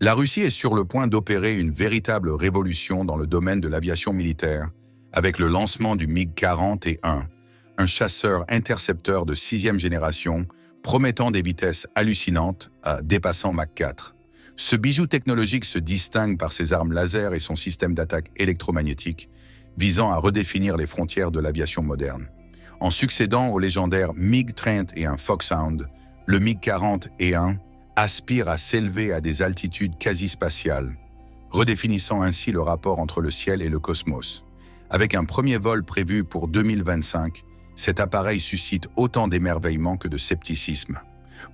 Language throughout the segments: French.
La Russie est sur le point d'opérer une véritable révolution dans le domaine de l'aviation militaire, avec le lancement du MiG-41, un chasseur intercepteur de 6e génération, promettant des vitesses hallucinantes, dépassant Mach 4. Ce bijou technologique se distingue par ses armes laser et son système d'attaque électromagnétique, visant à redéfinir les frontières de l'aviation moderne. En succédant au légendaire MiG-31 Foxhound, le MiG-41 aspire à s'élever à des altitudes quasi spatiales, redéfinissant ainsi le rapport entre le ciel et le cosmos. Avec un premier vol prévu pour 2025, cet appareil suscite autant d'émerveillement que de scepticisme.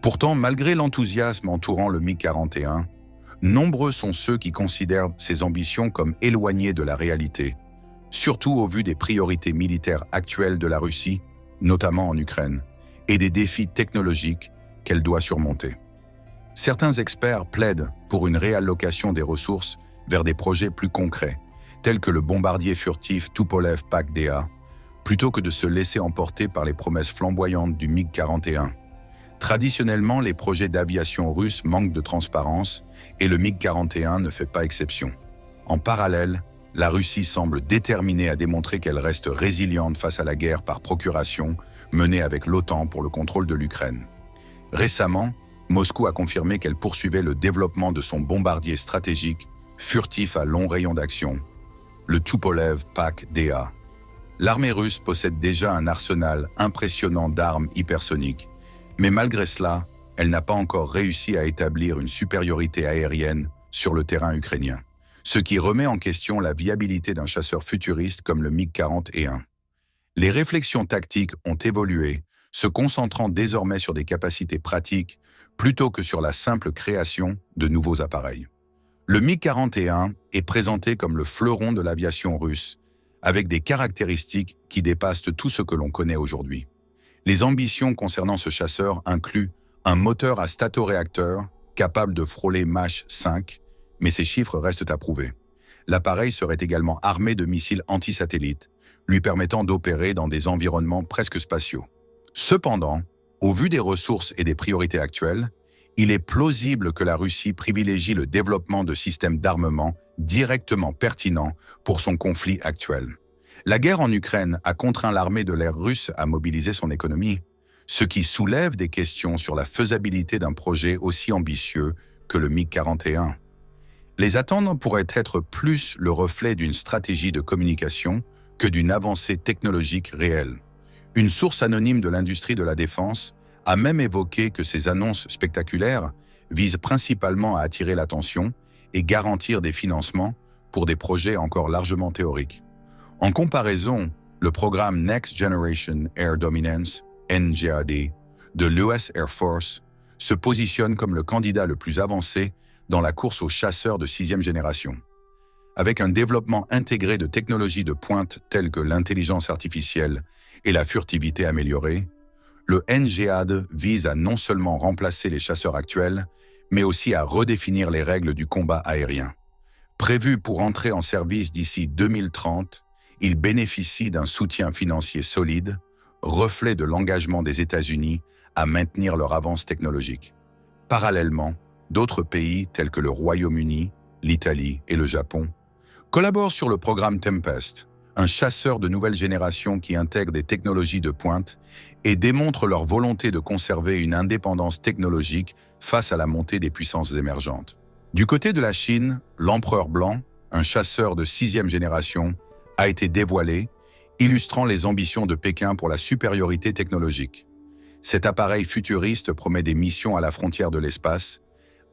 Pourtant, malgré l'enthousiasme entourant le MiG-41, nombreux sont ceux qui considèrent ses ambitions comme éloignées de la réalité, surtout au vu des priorités militaires actuelles de la Russie, notamment en Ukraine, et des défis technologiques qu'elle doit surmonter. Certains experts plaident pour une réallocation des ressources vers des projets plus concrets, tels que le bombardier furtif Tupolev PAK-DA, plutôt que de se laisser emporter par les promesses flamboyantes du MiG-41. Traditionnellement, les projets d'aviation russes manquent de transparence et le MiG-41 ne fait pas exception. En parallèle, la Russie semble déterminée à démontrer qu'elle reste résiliente face à la guerre par procuration menée avec l'OTAN pour le contrôle de l'Ukraine. Récemment, Moscou a confirmé qu'elle poursuivait le développement de son bombardier stratégique furtif à long rayon d'action, le Tupolev PAK-DA. L'armée russe possède déjà un arsenal impressionnant d'armes hypersoniques, mais malgré cela, elle n'a pas encore réussi à établir une supériorité aérienne sur le terrain ukrainien, ce qui remet en question la viabilité d'un chasseur futuriste comme le MiG-41. Les réflexions tactiques ont évolué, se concentrant désormais sur des capacités pratiques plutôt que sur la simple création de nouveaux appareils. Le MiG-41 est présenté comme le fleuron de l'aviation russe, avec des caractéristiques qui dépassent tout ce que l'on connaît aujourd'hui. Les ambitions concernant ce chasseur incluent un moteur à statoréacteur capable de frôler Mach 5, mais ces chiffres restent à prouver. L'appareil serait également armé de missiles anti-satellites, lui permettant d'opérer dans des environnements presque spatiaux. Cependant, au vu des ressources et des priorités actuelles, il est plausible que la Russie privilégie le développement de systèmes d'armement directement pertinents pour son conflit actuel. La guerre en Ukraine a contraint l'armée de l'air russe à mobiliser son économie, ce qui soulève des questions sur la faisabilité d'un projet aussi ambitieux que le MiG-41. Les attentes pourraient être plus le reflet d'une stratégie de communication que d'une avancée technologique réelle. Une source anonyme de l'industrie de la défense a même évoqué que ces annonces spectaculaires visent principalement à attirer l'attention et garantir des financements pour des projets encore largement théoriques. En comparaison, le programme Next Generation Air Dominance, NGAD, de l'US Air Force se positionne comme le candidat le plus avancé dans la course aux chasseurs de 6e génération. Avec un développement intégré de technologies de pointe telles que l'intelligence artificielle et la furtivité améliorée, le NGAD vise à non seulement remplacer les chasseurs actuels, mais aussi à redéfinir les règles du combat aérien. Prévu pour entrer en service d'ici 2030, il bénéficie d'un soutien financier solide, reflet de l'engagement des États-Unis à maintenir leur avance technologique. Parallèlement, d'autres pays tels que le Royaume-Uni, l'Italie et le Japon collaborent sur le programme Tempest, un chasseur de nouvelle génération qui intègre des technologies de pointe et démontre leur volonté de conserver une indépendance technologique face à la montée des puissances émergentes. Du côté de la Chine, l'Empereur blanc, un chasseur de 6e génération, a été dévoilé, illustrant les ambitions de Pékin pour la supériorité technologique. Cet appareil futuriste promet des missions à la frontière de l'espace,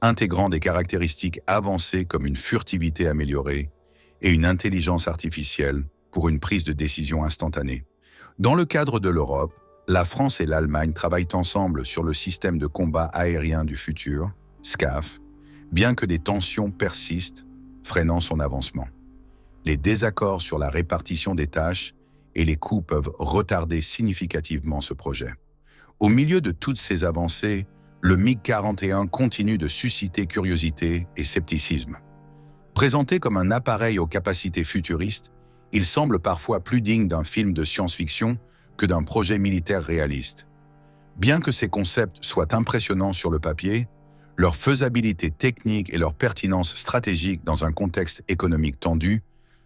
intégrant des caractéristiques avancées comme une furtivité améliorée et une intelligence artificielle pour une prise de décision instantanée. Dans le cadre de l'Europe, la France et l'Allemagne travaillent ensemble sur le système de combat aérien du futur, SCAF, bien que des tensions persistent, freinant son avancement. Les désaccords sur la répartition des tâches et les coûts peuvent retarder significativement ce projet. Au milieu de toutes ces avancées, le MiG-41 continue de susciter curiosité et scepticisme. Présenté comme un appareil aux capacités futuristes, il semble parfois plus digne d'un film de science-fiction que d'un projet militaire réaliste. Bien que ces concepts soient impressionnants sur le papier, Leur faisabilité technique et leur pertinence stratégique dans un contexte économique tendu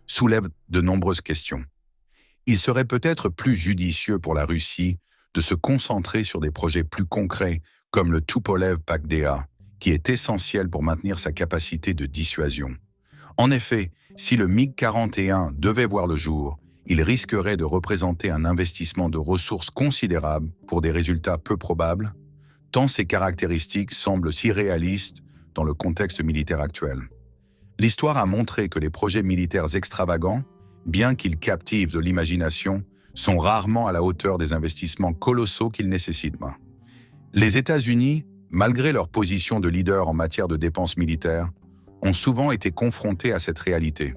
soulèvent de nombreuses questions. Il serait peut-être plus judicieux pour la Russie de se concentrer sur des projets plus concrets comme le Tupolev PAK-DA, qui est essentiel pour maintenir sa capacité de dissuasion. En effet, si le MiG-41 devait voir le jour, il risquerait de représenter un investissement de ressources considérable pour des résultats peu probables, tant ces caractéristiques semblent si réalistes dans le contexte militaire actuel. L'histoire a montré que les projets militaires extravagants, bien qu'ils captivent de l'imagination, sont rarement à la hauteur des investissements colossaux qu'ils nécessitent. Les États-Unis, malgré leur position de leader en matière de dépenses militaires, ont souvent été confrontés à cette réalité.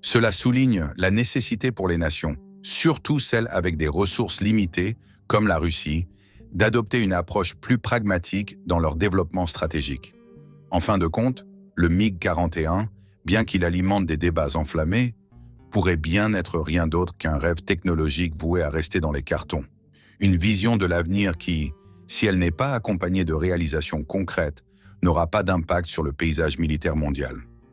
Cela souligne la nécessité pour les nations, surtout celles avec des ressources limitées, comme la Russie, d'adopter une approche plus pragmatique dans leur développement stratégique. En fin de compte, le MiG-41, bien qu'il alimente des débats enflammés, pourrait bien n'être rien d'autre qu'un rêve technologique voué à rester dans les cartons. Une vision de l'avenir qui, si elle n'est pas accompagnée de réalisations concrètes, n'aura pas d'impact sur le paysage militaire mondial.